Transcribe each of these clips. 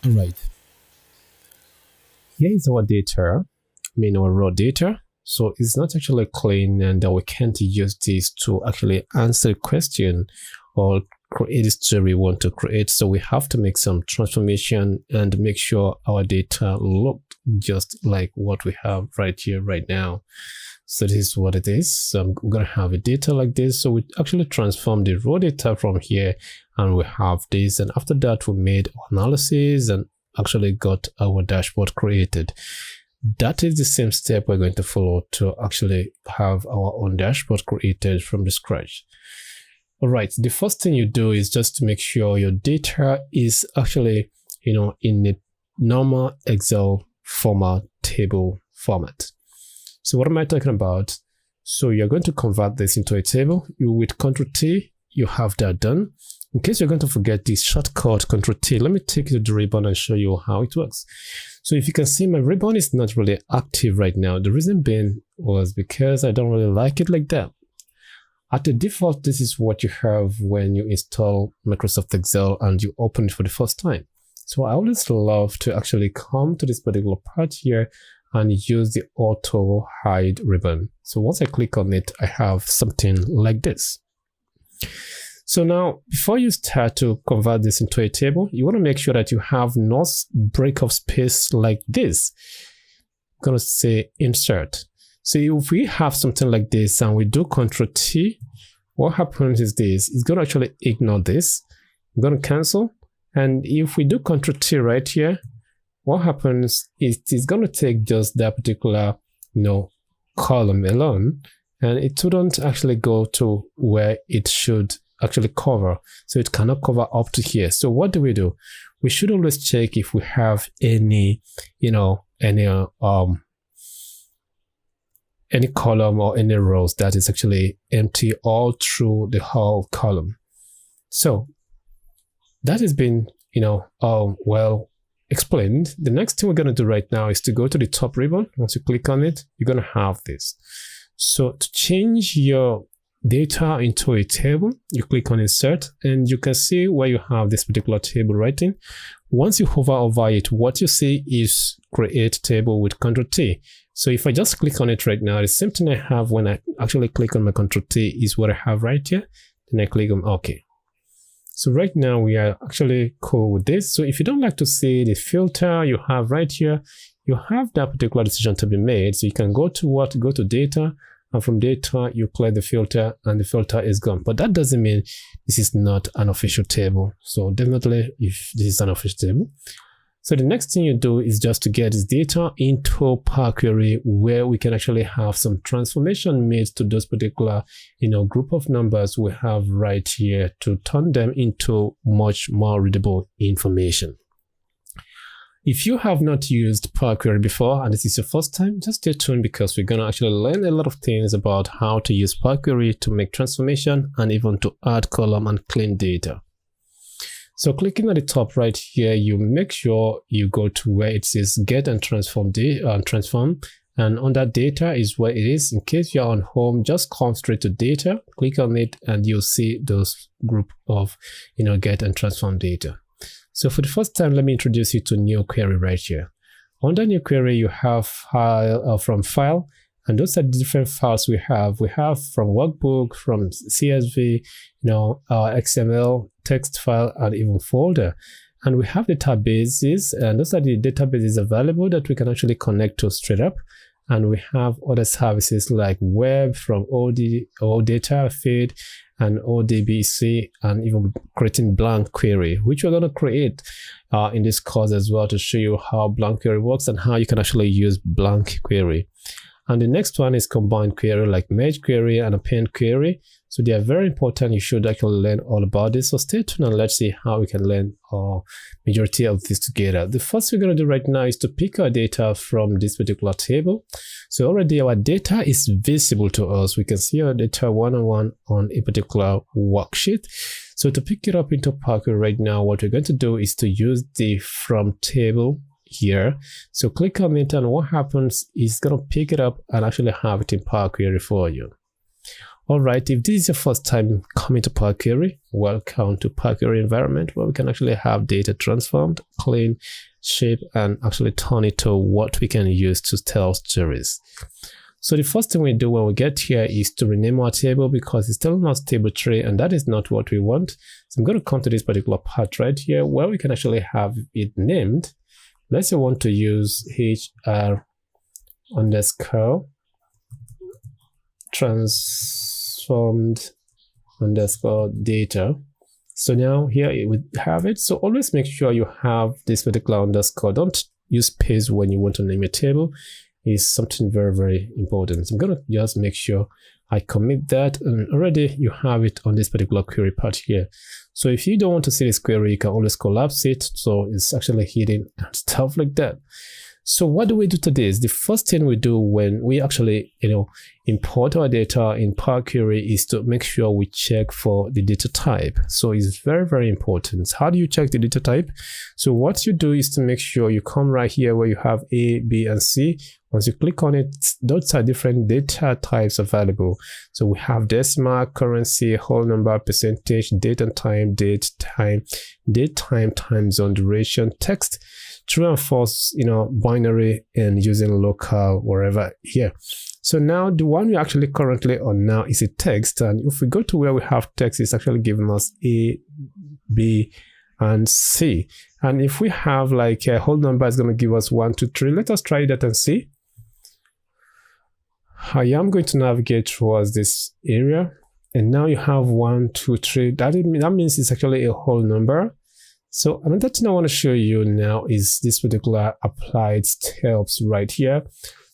All right. Here is our data, our raw data. So it's not actually clean, and we can't use this to actually answer a question or create this story we want to create. So we have to make some transformation and make sure our data look just like what we have right here, right now. So this is what it is. So I'm going to have a data like this. So we actually transform the raw data from here, and we have this. And after that, we made analysis and actually got our dashboard created. That is the same step we're going to follow to actually have our own dashboard created from the scratch. All right, the first thing you do is just to make sure your data is actually, in a normal Excel format, table format. So what am I talking about? So you're going to convert this into a table. With Ctrl T, you have that done. In case you're going to forget this shortcut Ctrl T, let me take you to the ribbon and show you how it works. So if you can see, my ribbon is not really active right now. The reason being was because I don't really like it like that. At the default, this is what you have when you install Microsoft Excel and you open it for the first time. So I always love to actually come to this particular part here and use the auto hide ribbon. So once I click on it, I have something like this. So now, before you start to convert this into a table, you want to make sure that you have no break of space like this. I'm going to say insert. So if we have something like this and we do Ctrl T, what happens is this. It's going to actually ignore this. I'm going to cancel. And if we do Ctrl T right here, what happens is it's going to take just that particular, column alone, and it shouldn't actually go to where it should actually cover. So it cannot cover up to here. So what do? We should always check if we have any column or any rows that is actually empty all through the whole column. So that has been, well explained. The next thing we're going to do right now is to go to the top ribbon. Once you click on it, you're going to have this. So to change your data into a table, you click on insert, and you can see where you have this particular table right in. Once you hover over it, what you see is create table with Ctrl T. So if I just click on it right now, the same thing I have when I actually click on my Ctrl T is what I have right here. Then I click on OK. So right now we are actually cool with this. So if you don't like to see the filter you have right here, you have that particular decision to be made. So you can go to data, and from data you clear the filter and the filter is gone. But that doesn't mean this is not an official table. So definitely if this is an official table. So the next thing you do is just to get this data into Power Query, where we can actually have some transformation made to those particular, group of numbers we have right here to turn them into much more readable information. If you have not used Power Query before and this is your first time, just stay tuned because we're going to actually learn a lot of things about how to use Power Query to make transformation and even to add column and clean data. So clicking at the top right here, you make sure you go to where it says get and transform, and under data is where it is. In case you're on home, just come straight to data, click on it, and you'll see those group of get and transform data. So for the first time, let me introduce you to new query right here. Under new query, you have file from file, and those are the different files we have. We have from workbook, from CSV, XML, text file, and even folder. And we have databases, and those are the databases available that we can actually connect to straight up. And we have other services like web from OData, feed, and ODBC, and even creating blank query, which we're going to create in this course as well to show you how blank query works and how you can actually use blank query. And the next one is combined query, like merge query and append query. So they are very important. You should actually learn all about this. So stay tuned and let's see how we can learn majority of this together. The first we're going to do right now is to pick our data from this particular table. So already our data is visible to us. We can see our data one-on-one on a particular worksheet. So to pick it up into Power Query right now, what we're going to do is to use the from table here. So click on it, and what happens is going to pick it up and actually have it in Power Query for you. All right, if this is your first time coming to Power Query, welcome to Power Query environment, where we can actually have data transformed, clean, shape, and actually turn it to what we can use to tell stories. So the first thing we do when we get here is to rename our table, because it's telling us table 3, and that is not what we want. So I'm going to come to this particular part right here where we can actually have it named. Let's say we want to use hr_transformed_data. So now here we have it. So always make sure you have this particular underscore. Don't use space when you want to name a table. Is something very, very important. So I'm going to just make sure I commit that, and already you have it on this particular query part here. So if you don't want to see this query, you can always collapse it so it's actually hidden and stuff like that. So what do we do to this? The first thing we do when we actually, import our data in Power Query is to make sure we check for the data type. So it's very, very important. How do you check the data type? So what you do is to make sure you come right here where you have A, B, and C. Once you click on it, those are different data types available. So we have decimal, currency, whole number, percentage, date and time, date, time, time zone, duration, text, true and false, binary, and using local wherever here. So now the one we're actually currently on now is a text, and if we go to where we have text, it's actually giving us A, B, and C. And if we have like a whole number, it's going to give us 1, 2, 3. Let us try that and see. I am going to navigate towards this area, and now you have 1, 2, 3. That means it's actually a whole number. So another thing I want to show you now is this particular applied steps right here.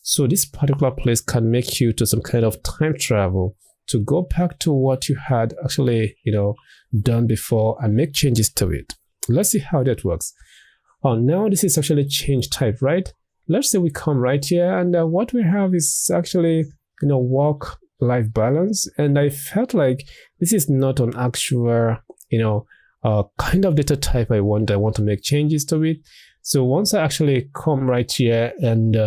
So this particular place can make you to some kind of time travel to go back to what you had actually, done before and make changes to it. Let's see how that works. Oh, now this is actually change type, right? Let's say we come right here, and what we have is actually, work-life balance. And I felt like this is not an actual, kind of data type I want to make changes to it. So once I actually come right here and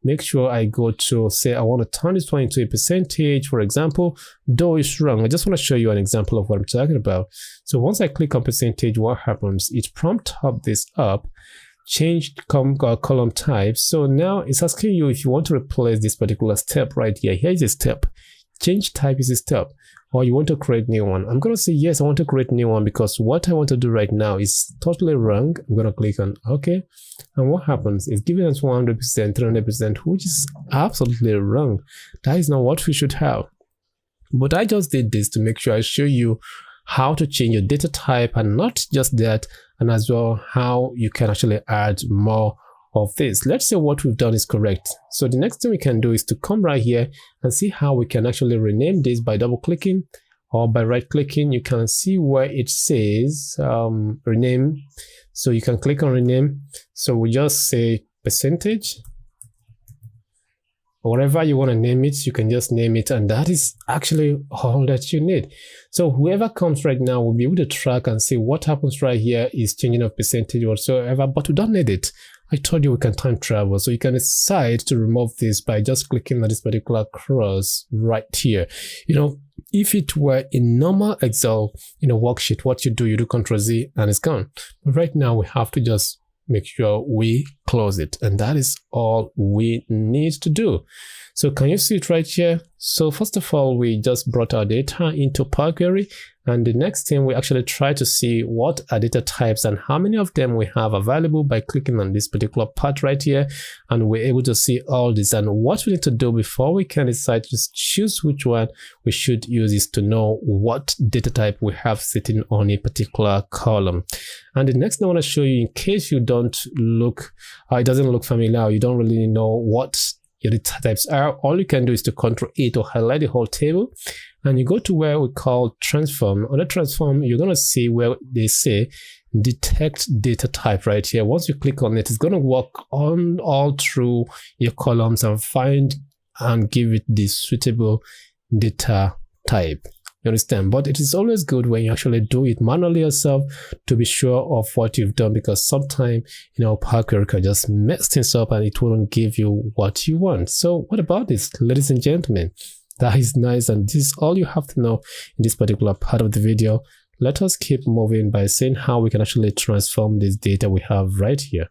make sure I go to say I want to turn this one into a percentage, for example, though it's wrong. I just want to show you an example of what I'm talking about. So once I click on percentage, what happens? It prompts this up, change column type. So now it's asking you if you want to replace this particular step right here. Here is a step. Change type is a step. Or you want to create new one. I'm going to say yes, I want to create new one, because what I want to do right now is totally wrong. I'm going to click on OK. And what happens? It's giving us 100%, 300%, which is absolutely wrong. That is not what we should have. But I just did this to make sure I show you how to change your data type, and not just that, and as well how you can actually add more of this. Let's say what we've done is correct. So the next thing we can do is to come right here and see how we can actually rename this by double clicking or by right clicking. You can see where it says rename. So you can click on rename. So we just say percentage. Whatever you want to name it, you can just name it, and that is actually all that you need. So whoever comes right now will be able to track and see what happens right here is changing of percentage whatsoever, but we don't need it. I told you we can time travel, so you can decide to remove this by just clicking on this particular cross right here. If it were in normal Excel, worksheet, what you do Ctrl+Z and it's gone. But right now we have to just make sure we close it, and that is all we need to do. So can you see it right here? So first of all, we just brought our data into Power Query, and the next thing we actually try to see what are data types and how many of them we have available by clicking on this particular part right here, and we're able to see all this. And what we need to do before we can decide to choose which one we should use is to know what data type we have sitting on a particular column. And the next thing I want to show you, in case you don't look, it doesn't look familiar, you don't really know what your data types are, all you can do is to Ctrl+A to highlight the whole table, and you go to where we call transform. On the transform, you're going to see where they say detect data type right here. Once you click on it, it's going to work on all through your columns and find and give it the suitable data type. You understand? But it is always good when you actually do it manually yourself to be sure of what you've done, because sometimes, Power Query can just mess things up and it won't give you what you want. So what about this, ladies and gentlemen? That is nice, and this is all you have to know in this particular part of the video. Let us keep moving by seeing how we can actually transform this data we have right here.